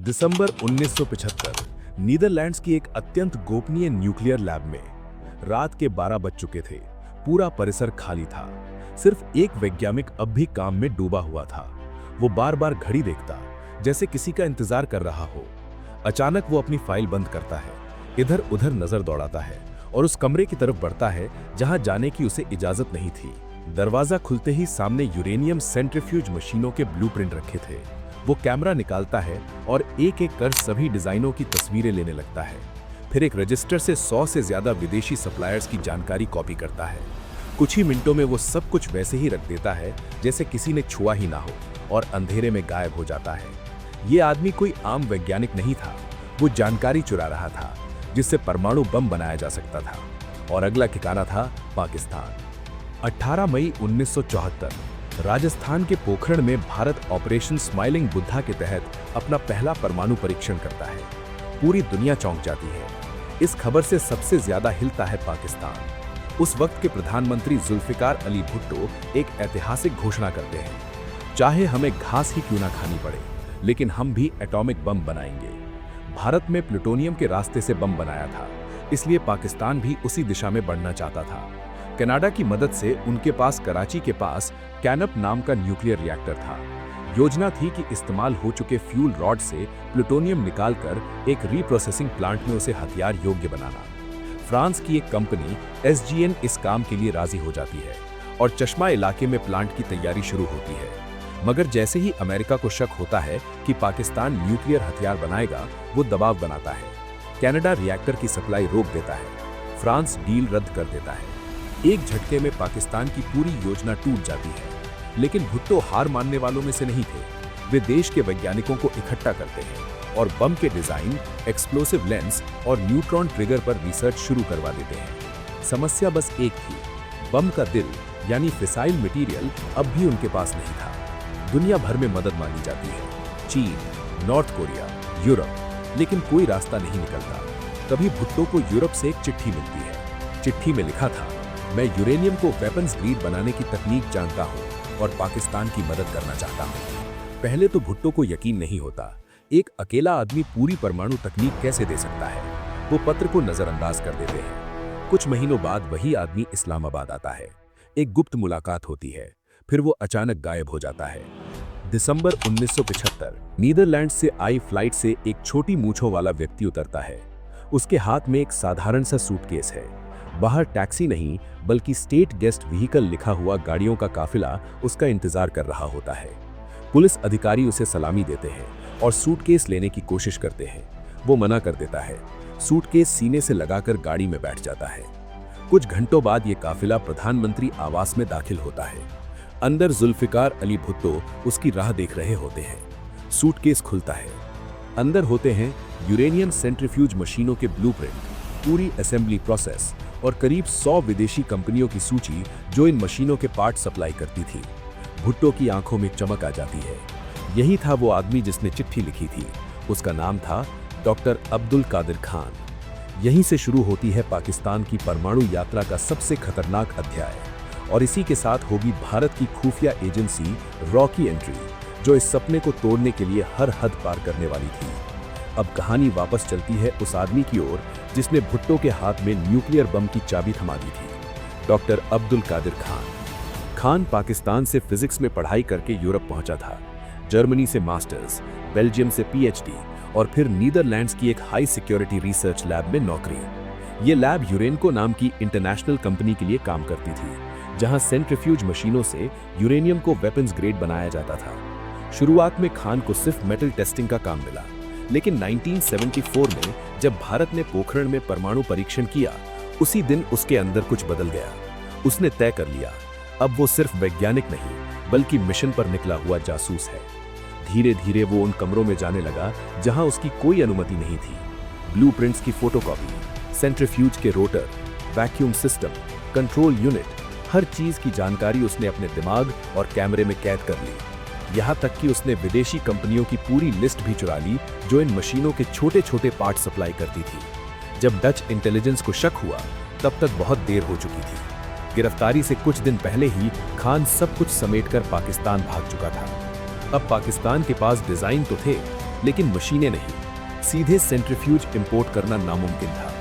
दिसंबर 1975 Netherlands की एक अत्यंत गोपनीय न्यूक्लियर लैब में रात के 12 बज चुके थे। पूरा परिसर खाली था। सिर्फ एक वैज्ञानिक अब भी काम में डूबा हुआ था। वो बार बार घड़ी देखता, जैसे किसी का इंतजार कर रहा हो। अचानक वो अपनी फाइल बंद करता है, इधर उधर नजर दौड़ाता है और उस कमरे की तरफ बढ़ता है जहां जाने की उसे इजाजत नहीं थी। दरवाजा खुलते ही सामने यूरेनियम सेंट्रीफ्यूज मशीनों के ब्लूप्रिंट रखे थे। वो कैमरा निकालता है और एक एक कर सभी डिजाइनों की तस्वीरें लेने लगता है। फिर एक रजिस्टर से 100 से ज्यादा विदेशी सप्लायर्स की जानकारी कॉपी करता है। कुछ ही मिनटों में वो सब कुछ वैसे ही रख देता है जैसे किसी ने छुआ ही ना हो, और अंधेरे में गायब हो जाता है। ये आदमी कोई आम वैज्ञानिक नहीं था। वो जानकारी चुरा रहा था जिससे परमाणु बम बनाया जा सकता था, और अगला ठिकाना था पाकिस्तान। 18 मई 1974 राजस्थान के पोखरण में भारत ऑपरेशन स्माइलिंग बुद्धा के तहत अपना पहला परमाणु परीक्षण करता है। पूरी दुनिया चौंक जाती है। इस खबर से सबसे ज्यादा हिलता है पाकिस्तान। उस वक्त के प्रधानमंत्री जुल्फिकार अली भुट्टो एक ऐतिहासिक घोषणा करते हैं, चाहे हमें घास ही क्यों ना खानी पड़े, लेकिन हम भी एटॉमिक बम बनाएंगे। भारत में प्लूटोनियम के रास्ते से बम बनाया था, इसलिए पाकिस्तान भी उसी दिशा में बढ़ना चाहता था। कनाडा की मदद से उनके पास कराची के पास कैनप नाम का न्यूक्लियर रिएक्टर था। योजना थी कि इस्तेमाल हो चुके फ्यूल रॉड से प्लूटोनियम निकालकर एक रीप्रोसेसिंग प्लांट में उसे हथियार योग्य बनाना। फ्रांस की एक कंपनी SGN इस काम के लिए राजी हो जाती है और चश्मा इलाके में प्लांट की तैयारी शुरू होती है। मगर जैसे ही अमेरिका को शक होता है कि पाकिस्तान न्यूक्लियर हथियार बनाएगा, वो दबाव बनाता है। कनाडा रिएक्टर की सप्लाई रोक देता है। फ्रांस डील रद्द कर देता है। एक झटके में पाकिस्तान की पूरी योजना टूट जाती है। लेकिन भुट्टो हार मानने वालों में से नहीं थे। वे देश के वैज्ञानिकों को इकट्ठा करते हैं और बम के डिजाइन, एक्सप्लोसिव लेंस और न्यूट्रॉन ट्रिगर पर रिसर्च शुरू करवा देते हैं। समस्या बस एक थी, बम का दिल यानी फिसाइल मटेरियल अब भी उनके पास नहीं था। दुनिया भर में मदद मांगी जाती है, चीन, नॉर्थ कोरिया, यूरोप, लेकिन कोई रास्ता नहीं निकलता। तभी भुट्टो को यूरोप से एक चिट्ठी मिलती है। चिट्ठी में लिखा था, मैं यूरेनियम को वेपन्स ग्रेड बनाने की तकनीक जानता हूं और पाकिस्तान की मदद करना चाहता हूं। पहले तो भुट्टो को यकीन नहीं होता, एक अकेला आदमी पूरी परमाणु तकनीक कैसे दे सकता है। वो पत्र को नजरअंदाज कर देते हैं। कुछ महीनों बाद वही आदमी इस्लामाबाद आता है। एक गुप्त मुलाकात होती है, फिर वो अचानक गायब हो जाता है। दिसंबर 1975 नीदरलैंड से आई फ्लाइट से एक छोटी मूंछों वाला व्यक्ति उतरता है। उसके हाथ में एक साधारण सा सूटकेस है। बाहर टैक्सी नहीं बल्कि स्टेट गेस्ट व्हीकल लिखा हुआ गाड़ियों का काफिला उसका इंतजार कर रहा होता है। पुलिस अधिकारी उसे सलामी देते हैं और सूटकेस लेने की कोशिश करते हैं। वो मना कर देता है। सूटकेस सीने से लगाकर गाड़ी में बैठ जाता है। कुछ घंटों बाद ये काफिला प्रधानमंत्री आवास में दाखिल होता है। अंदर जुल्फिकार अली भुट्टो उसकी राह देख रहे होते हैं। सूटकेस खुलता है। अंदर होते हैं यूरेनियम सेंट्रीफ्यूज मशीनों के ब्लूप्रिंट, पूरी असेंबली प्रोसेस और करीब 100 विदेशी कंपनियों की सूची जो इन मशीनों के पार्ट सप्लाई करती थी। भुट्टो की आंखों में चमक आ जाती है। यही था वो आदमी जिसने चिट्ठी लिखी थी। उसका नाम था डॉक्टर अब्दुल कादिर खान। यहीं से शुरू होती है पाकिस्तान की परमाणु यात्रा का सबसे खतरनाक अध्याय, और इसी के साथ होगी भारत की खुफिया एजेंसी रॉ की एंट्री, जो इस सपने को तोड़ने के लिए हर हद पार करने वाली थी। अब कहानी वापस चलती है उस आदमी की ओर जिसने भुट्टो के हाथ में न्यूक्लियर बम की चाबी थमा दी थी, डॉक्टर अब्दुल कादिर खान। खान पाकिस्तान से फिजिक्स में पढ़ाई करके यूरोप पहुंचा था। जर्मनी से मास्टर्स, बेल्जियम से PhD और फिर नीदरलैंड्स की एक हाई सिक्योरिटी रिसर्च लैब में नौकरी। ये लैब यूरेनको नाम की इंटरनेशनल कंपनी के लिए काम करती थी, जहां सेंट्रीफ्यूज मशीनों से यूरेनियम को वेपन्स ग्रेड बनाया जाता था। शुरुआत में खान को सिर्फ मेटल टेस्टिंग का काम मिला, लेकिन 1974 में जब भारत ने पोखरण में परमाणु परीक्षण किया, उसी दिन उसके अंदर कुछ बदल गया। उसने तय कर लिया, अब वो सिर्फ वैज्ञानिक नहीं बल्कि मिशन पर निकला हुआ जासूस है। धीरे धीरे वो उन कमरों में जाने लगा जहां उसकी कोई अनुमति नहीं थी। ब्लूप्रिंट्स की फोटोकॉपी, सेंट्रीफ्यूज के rotor, vacuum system, control unit, हर चीज की जानकारी उसने अपने दिमाग और कैमरे में कैद कर ली। यहाँ तक कि उसने विदेशी कंपनियों की पूरी लिस्ट भी चुरा ली जो इन मशीनों के छोटे छोटे पार्ट सप्लाई करती थी। जब डच इंटेलिजेंस को शक हुआ, तब तक बहुत देर हो चुकी थी। गिरफ्तारी से कुछ दिन पहले ही खान सब कुछ समेटकर पाकिस्तान भाग चुका था। अब पाकिस्तान के पास डिजाइन तो थे, लेकिन मशीनें नहीं, सीधे सेंट्रीफ्यूज इंपोर्ट करना नामुमकिन था।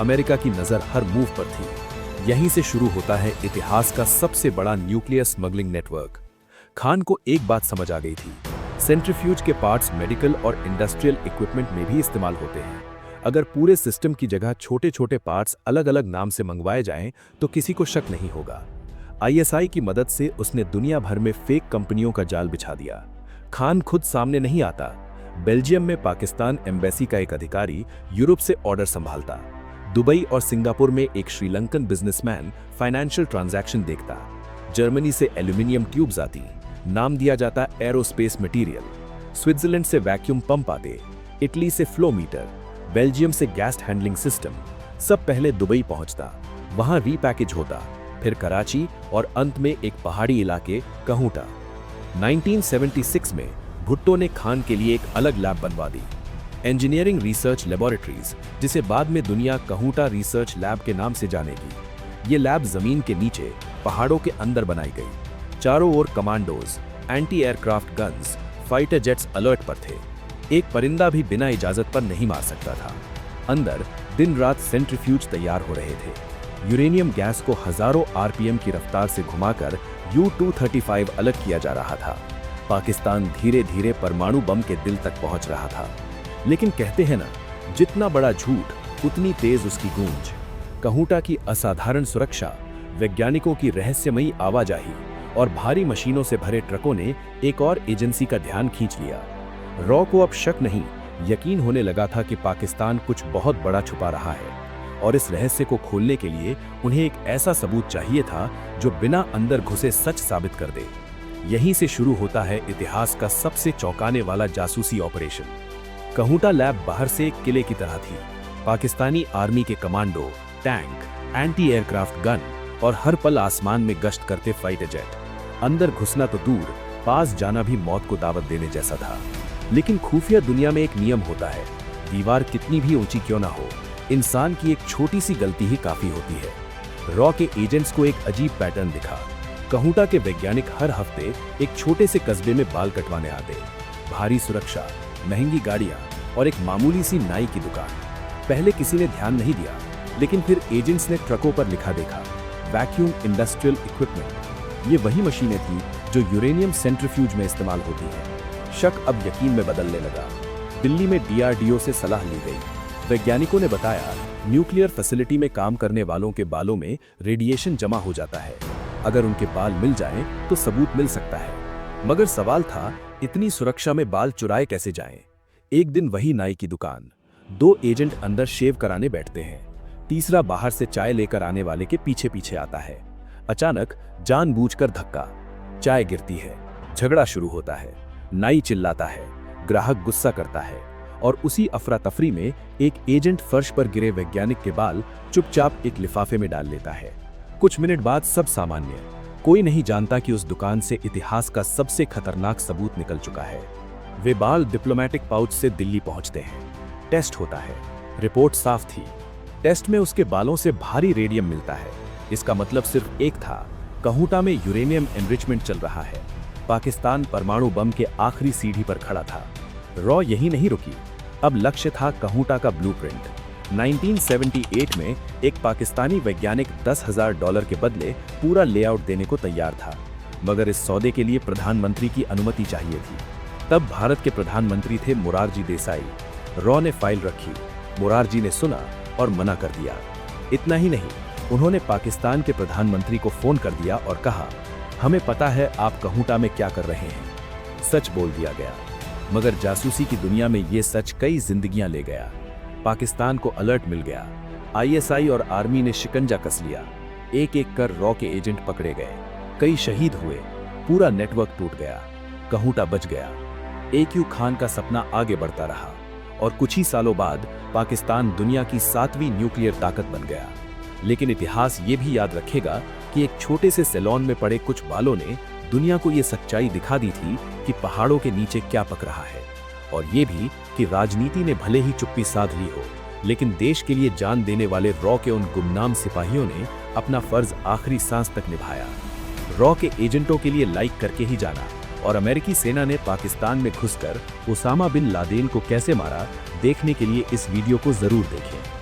अमेरिका की नज़र हर मूव पर थी। यहीं से शुरू होता है इतिहास का सबसे बड़ा न्यूक्लियर स्मगलिंग नेटवर्क। खान को एक बात समझ आ गई थी, सेंट्रीफ्यूज के पार्ट्स मेडिकल और इंडस्ट्रियल इक्विपमेंट में भी इस्तेमाल होते हैं। अगर पूरे सिस्टम की जगह छोटे छोटे पार्ट्स अलग अलग नाम से मंगवाए जाएं तो किसी को शक नहीं होगा। आईएसआई की मदद से उसने दुनिया भर में फेक कंपनियों का जाल बिछा दिया। खान खुद सामने नहीं आता। बेल्जियम में पाकिस्तान एम्बेसी का एक अधिकारी यूरोप से ऑर्डर संभालता। दुबई और सिंगापुर में एक श्रीलंकन बिजनेसमैन फाइनेंशियल ट्रांजैक्शन देखता। जर्मनी से एल्यूमिनियम ट्यूब्स आती, नाम दिया जाता एरोस्पेस मटेरियल। स्विट्जरलैंड से वैक्यूम पंप आते, इटली से फ्लो मीटर, बेल्जियम से गैस हैंडलिंग सिस्टम। सब पहले दुबई पहुंचता, वहां रीपैकेज होता, फिर कराची और अंत में एक पहाड़ी इलाके कहूटा। 1976 में भुट्टो ने खान के लिए एक अलग लैब बनवा दी, इंजीनियरिंग रिसर्च लेबोरेटरीज, जिसे बाद में दुनिया कहूटा रिसर्च लैब के नाम से जानेगी। ये लैब जमीन के नीचे पहाड़ों के अंदर बनाई गई। चारों ओर commandos, anti aircraft guns, fighter jets alert पर थे। एक परिंदा भी बिना इजाजत पर नहीं मार सकता था। अंदर दिन रात सेंट्रीफ्यूज तैयार हो रहे थे। यूरेनियम गैस को हजारों आरपीएम की रफ्तार से घुमाकर U-235 अलग किया जा रहा था। पाकिस्तान धीरे धीरे परमाणु बम के दिल तक पहुंच रहा था। लेकिन कहते हैं ना, जितना बड़ा झूठ उतनी तेज उसकी गूंज। कहूटा की असाधारण सुरक्षा, वैज्ञानिकों की रहस्यमयी आवाजाही और भारी मशीनों से भरे ट्रकों ने एक और एजेंसी का ध्यान खींच लिया। रॉ को अब शक नहीं, यकीन होने लगा था कि पाकिस्तान कुछ बहुत बड़ा छुपा रहा है, और इस रहस्य को खोलने के लिए उन्हें एक ऐसा सबूत चाहिए था जो बिना अंदर घुसे सच साबित कर दे। यहीं से शुरू होता है इतिहास का सबसे चौंकाने वाला जासूसी ऑपरेशन। कहूटा लैब बाहर से एक किले की तरह थी। पाकिस्तानी आर्मी के commando, tank, anti aircraft gun और हर पल आसमान में गश्त करते फाइटर जेट। अंदर घुसना तो दूर, पास जाना भी मौत को दावत देने जैसा था। लेकिन खुफिया दुनिया में एक नियम होता है, दीवार कितनी भी ऊंची क्यों ना हो, इंसान की एक छोटी सी गलती ही काफी होती है। रॉ के एजेंट्स को एक अजीब पैटर्न दिखा। कहूटा के वैज्ञानिक हर हफ्ते एक छोटे से कस्बे में बाल कटवाने आते। भारी सुरक्षा, महंगी गाड़ियां और एक मामूली सी नाई की दुकान। पहले किसी ने ध्यान नहीं दिया, लेकिन फिर एजेंट्स ने ट्रकों पर लिखा देखा, वैक्यूम इंडस्ट्रियल इक्विपमेंट। ये वही मशीनें थी जो यूरेनियम सेंट्रीफ्यूज में इस्तेमाल होती हैं। शक अब यकीन में बदलने लगा। दिल्ली में डीआरडीओ से सलाह ली गई। वैज्ञानिकों ने बताया, न्यूक्लियर फैसिलिटी में काम करने वालों के बालों में रेडिएशन जमा हो जाता है। अगर उनके बाल मिल जाएं तो सबूत मिल सकता है। मगर सवाल था, इतनी सुरक्षा में बाल चुराए कैसे जाएं? एक दिन वही नाई की दुकान, दो एजेंट अंदर शेव कराने बैठते हैं, तीसरा बाहर से चाय लेकर आने वाले के पीछे पीछे आता है। अचानक जानबूझकर धक्का, चाय गिरती है, झगड़ा शुरू होता है। नाई चिल्लाता है, ग्राहक गुस्सा करता है, और उसी अफरा तफरी में एक एजेंट फर्श पर गिरे वैज्ञानिक के बाल चुपचाप एक लिफाफे में डाल लेता है। कुछ मिनट बाद सब सामान्य। कोई नहीं जानता कि उस दुकान से इतिहास का सबसे खतरनाक सबूत निकल चुका है। वे बाल डिप्लोमेटिक पाउच से दिल्ली पहुंचते हैं। टेस्ट होता है, रिपोर्ट साफ थी। टेस्ट में उसके बालों से भारी रेडियम मिलता है। इसका मतलब सिर्फ एक था, कहूटा में यूरेनियम एनरिचमेंट चल रहा है। पाकिस्तान परमाणु बम के आखिरी सीढ़ी पर खड़ा था। रॉ यही नहीं रुकी, अब लक्ष्य था कहूटा का ब्लूप्रिंट। 1978 में एक पाकिस्तानी वैज्ञानिक $10,000 के बदले पूरा लेआउट देने को तैयार था, मगर इस सौदे के लिए प्रधानमंत्री की अनुमति चाहिए थी। तब भारत के प्रधानमंत्री थे मोरारजी देसाई। रॉ ने फाइल रखी, मोरारजी ने सुना और मना कर दिया। इतना ही नहीं, उन्होंने पाकिस्तान के प्रधानमंत्री को फोन कर दिया और कहा, हमें पता है आप कहूटा में क्या कर रहे हैं। सच बोल दिया गया, मगर जासूसी की दुनिया में ये सच कई जिंदगियां ले गया। पाकिस्तान को अलर्ट मिल गया। आईएसआई और आर्मी ने शिकंजा कस लिया। एक एक कर रॉ के एजेंट पकड़े गए, कई शहीद हुए, पूरा नेटवर्क टूट गया। कहूटा बच गया। AQ खान का सपना आगे बढ़ता रहा और कुछ ही सालों बाद पाकिस्तान दुनिया की 7वीं न्यूक्लियर ताकत बन गया। लेकिन इतिहास ये भी याद रखेगा कि एक छोटे से सैलून में पड़े कुछ बालों ने दुनिया को ये सच्चाई दिखा दी थी कि पहाड़ों के नीचे क्या पक रहा है, और ये भी कि राजनीति ने भले ही चुप्पी साध ली हो, लेकिन देश के लिए जान देने वाले रॉ के उन गुमनाम सिपाहियों ने अपना फर्ज आखिरी सांस तक निभाया। रॉ के एजेंटों के लिए लाइक करके ही जाना, और अमेरिकी सेना ने पाकिस्तान में घुसकर ओसामा बिन लादेन को कैसे मारा, देखने के लिए इस वीडियो को जरूर देखें।